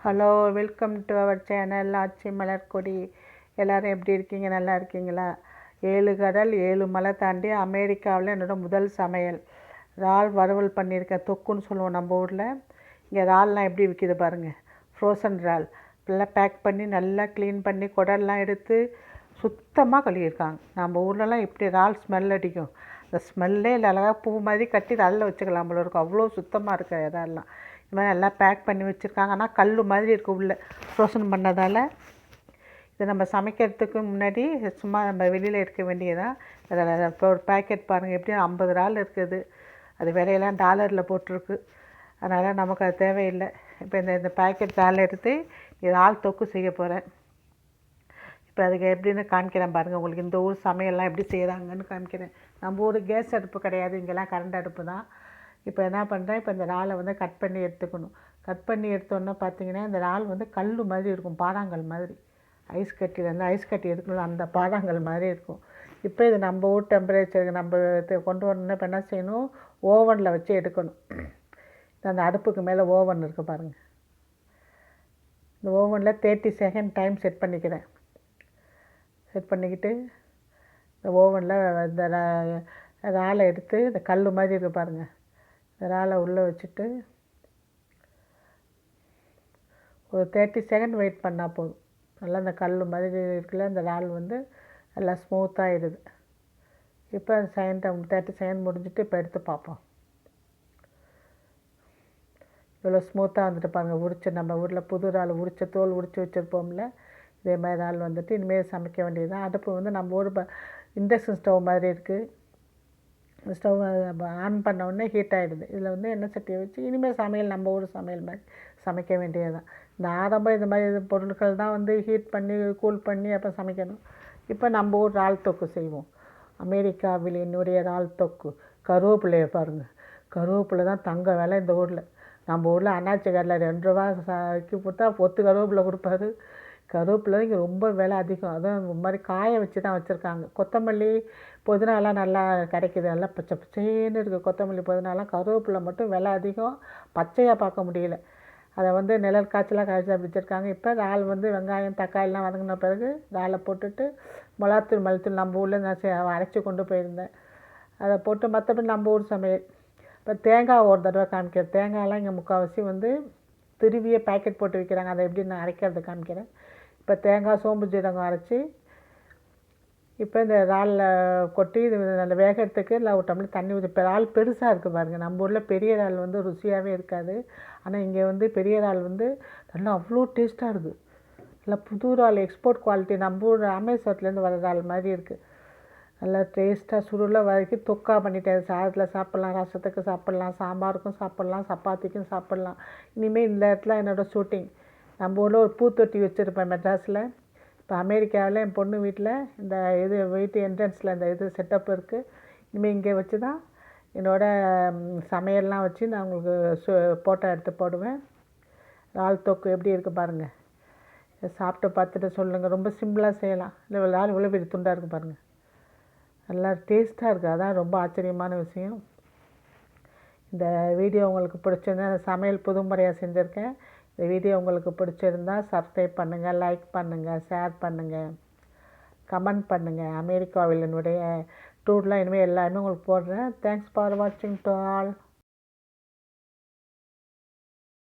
Hello, welcome to our channel Aachi Malarkodi. எல்லோரும் எப்படி இருக்கீங்க? நல்லா இருக்கீங்களா? 7 கடல் 7 மலை தாண்டி அமெரிக்காவில் என்னோடய முதல் சமையல் இறால் வறுவல் பண்ணியிருக்கேன். தொக்குன்னு சொல்லுவோம் நம்ம ஊரில். இங்கே இறால்லாம் எப்படி விற்கிது பாருங்கள். ஃப்ரோசன் இறால் நல்லா பேக் பண்ணி நல்லா க்ளீன் பண்ணி குடல்லாம் எடுத்து சுத்தமாக கழுவியிருக்காங்க. நம்ம ஊர்லலாம் எப்படி இறால் ஸ்மெல் அடிக்கும், அந்த ஸ்மெல்லே இல்லை. அழகாக பூ மாதிரி கட்டி நல்லா வச்சுக்கலாம் போல இருக்கும். அவ்வளோ சுத்தமாக இருக்க இறால்லாம் இது மாதிரி நல்லா பேக் பண்ணி வச்சுருக்காங்க. ஆனால் கல் மாதிரி இருக்குது உள்ளே, ஃப்ரோசன் பண்ணதால். இதை நம்ம சமைக்கிறதுக்கு முன்னாடி சும்மா நம்ம வெளியில் எடுக்க வேண்டியதான். அதில் இப்போ ஒரு பேக்கெட் பாருங்கள், எப்படியும் 50 இறால் இருக்குது. அது விலையெல்லாம் டாலரில் போட்டிருக்கு, அதனால் நமக்கு அது தேவையில்லை. இப்போ இந்த பேக்கெட் இறால் எடுத்து இறால் தொக்கு செய்ய போகிறேன். இப்போ அதுக்கு எப்படின்னு காமிக்கிறேன் பாருங்கள். உங்களுக்கு இந்த ஊர் சமையல்லாம் எப்படி செய்கிறாங்கன்னு காமிக்கிறேன். நம்ம ஊர் கேஸ் அடுப்பு கிடையாது, இங்கெல்லாம் கரண்ட் அடுப்பு தான். இப்போ என்ன பண்ணுறேன், இப்போ இந்த இறாலை வந்து கட் பண்ணி எடுத்துக்கணும். கட் பண்ணி எடுத்தோன்னே பார்த்தீங்கன்னா இந்த இறால் வந்து கல் மாதிரி இருக்கும், பாறாங்கல் மாதிரி. ஐஸ் கட்டிலேருந்து ஐஸ் கட்டி எடுக்கணும், அந்த பாறாங்கல் மாதிரி இருக்கும். இப்போ இது நம்ம ஊர் டெம்பரேச்சருக்கு நம்ம கொண்டு வரணுன்னா இப்போ என்ன செய்யணும், ஓவனில் வச்சு எடுக்கணும். அந்த அடுப்புக்கு மேலே ஓவன் இருக்குது பாருங்கள். இந்த ஓவனில் 30 செகண்ட் டைம் செட் பண்ணிக்கிறேன். செட் பண்ணிக்கிட்டு இந்த ஓவனில் இந்த இறாலை எடுத்து இந்த கல் மாதிரி இருக்குது பாருங்கள், இறாலை உள்ளே வச்சுட்டு ஒரு 30 செகண்ட் வெயிட் பண்ணால் போதும். நல்லா இந்த கல் மாதிரி இருக்குல்ல, இந்த இறால் வந்து நல்லா ஸ்மூத்தாகிடுது. இப்போ 30 செகண்ட் முடிஞ்சிட்டு இப்போ எடுத்து பார்ப்போம். இவ்வளோ ஸ்மூத்தாக வந்துட்டு பாருங்கள். உரிச்சு நம்ம ஊரில் புது இறால் உரிச்ச தோல் உரித்து வச்சுருப்போம்ல, இதே மாதிரி இறால் வந்துட்டு இனிமேல் சமைக்க வேண்டியது தான். அடுப்பு வந்து நம்ம ஊர் இண்டக்ஷன் ஸ்டவ் மாதிரி இருக்குது. ஸ்டவ் ஆன் பண்ண உடனே ஹீட் ஆகிடுது. இதில் வந்து எண்ணெய் சட்டியை வச்சு இனிமேல் சமையல் நம்ம ஊர் சமையல் மாதிரி சமைக்க வேண்டியது தான். இந்த ஆரம்பம் இந்த மாதிரி பொருட்கள் தான் வந்து ஹீட் பண்ணி கூல் பண்ணி அப்போ சமைக்கணும். இப்போ நம்ம ஊர் இறால் தொக்கு செய்வோம். அமெரிக்காவில் என்னுடைய இறால் தொக்கு. கருவேப்பிலையை பாருங்கள், கருவேப்பிலை தான் தங்க விலை இந்த ஊரில். நம்ம ஊரில் அண்ணாச்சி கடையில் 2 ரூபா விற்க கொடுத்தா பொத்து கருவேப்பிலை கொடுப்பாரு. கருவேப்பிலை இங்கே ரொம்ப விலை அதிகம். அதுவும் இந்த மாதிரி காய வச்சு தான் வச்சுருக்காங்க. கொத்தமல்லி புதினாலாம் நல்லா கிடைக்கிது, நல்லா பச்சை பச்சைன்னு இருக்குது கொத்தமல்லி புதினாலாம். கருவேப்பிலை மட்டும் விலை அதிகம், பச்சையாக பார்க்க முடியல. அதை வந்து நிழல் காய்ச்சலாக காய்ச்சி வச்சுருக்காங்க. இப்போ இறால் வந்து வெங்காயம் தக்காளிலாம் வதங்கின பிறகு இறாலை போட்டுட்டு மிளகாத்தூள் மல்லித்தூள் நம்ம ஊரில் நான் அரைச்சி கொண்டு போயிருந்தேன், அதை போட்டு. மற்றபடி நம்ம ஊர் சமையல். இப்போ தேங்காய் ஒரு தடவை காமிக்கிறேன். தேங்காயெலாம் இங்கே முக்கால்வாசி வந்து திருவிய பேக்கெட் போட்டு விற்கிறாங்க, அதை எப்படி நான் அரைக்கிறது காமிக்கிறேன். இப்போ தேங்காய் சோம்பு ஜீரகம் அரைச்சி இப்போ இந்த இறாலில் கொட்டி இது அந்த வேகிறதுக்கு இல்லை ஒரு டம்ளர் தண்ணி ஊற்றி. இப்போ இறால் பெருசாக இருக்குது பாருங்கள். நம்ம ஊரில் பெரிய இறால் வந்து ருசியாகவே இருக்காது, ஆனால் இங்கே வந்து பெரிய இறால் வந்து நல்லா அவ்வளோ டேஸ்ட்டாக இருக்குது. நல்லா புது இறால், எக்ஸ்போர்ட் குவாலிட்டி. நம்ம ஊர் ராமேஸ்வரத்துலேருந்து வர இறால் மாதிரி இருக்குது. நல்லா டேஸ்ட்டாக சுருள வரைக்கும் தொக்கா பண்ணிட்டேன். சாதத்தில் சாப்பிட்லாம், ரசத்துக்கு சாப்பிட்லாம், சாம்பாருக்கும் சாப்பிட்லாம், சப்பாத்திக்கும் சாப்பிட்லாம். இனிமேல் இந்த இடத்துல என்னோடய ஷூட்டிங். நம்ம ஊரில் ஒரு பூத்தொட்டி வச்சுருப்பேன் மெட்ராஸில். இப்போ அமெரிக்காவில் என் பொண்ணு வீட்டில் இந்த இது வீட்டு என்ட்ரன்ஸில் இந்த இது செட்டப் இருக்குது. இனிமேல் இங்கே வச்சு தான் என்னோடய சமையல்லாம் வச்சு நான் உங்களுக்கு ஃபோட்டோ எடுத்து போடுவேன். இறால் தொக்கு எப்படி இருக்குது பாருங்கள். சாப்பிட்டு பார்த்துட்டு சொல்லுங்கள். ரொம்ப சிம்பிளாக செய்யலாம். இல்லை இறால் இவ்வளோ பெரிய துண்டாக இருக்குது பாருங்கள், நல்லா டேஸ்ட்டாக இருக்குது. அதான் ரொம்ப ஆச்சரியமான விஷயம். இந்த வீடியோ உங்களுக்கு பிடிச்சிருந்தா, சமையல் புதுமுறையாக செஞ்சுருக்கேன். இந்த வீடியோ உங்களுக்கு பிடிச்சிருந்தால் சப்ஸ்கிரைப் பண்ணுங்கள், லைக் பண்ணுங்கள், ஷேர் பண்ணுங்கள், கமெண்ட் பண்ணுங்கள். அமெரிக்காவில் என்னுடைய டூர்லாம் இனிமேல் எல்லாமே உங்களுக்கு போடுறேன். தேங்க்ஸ் ஃபார் வாட்சிங் டு ஆல்.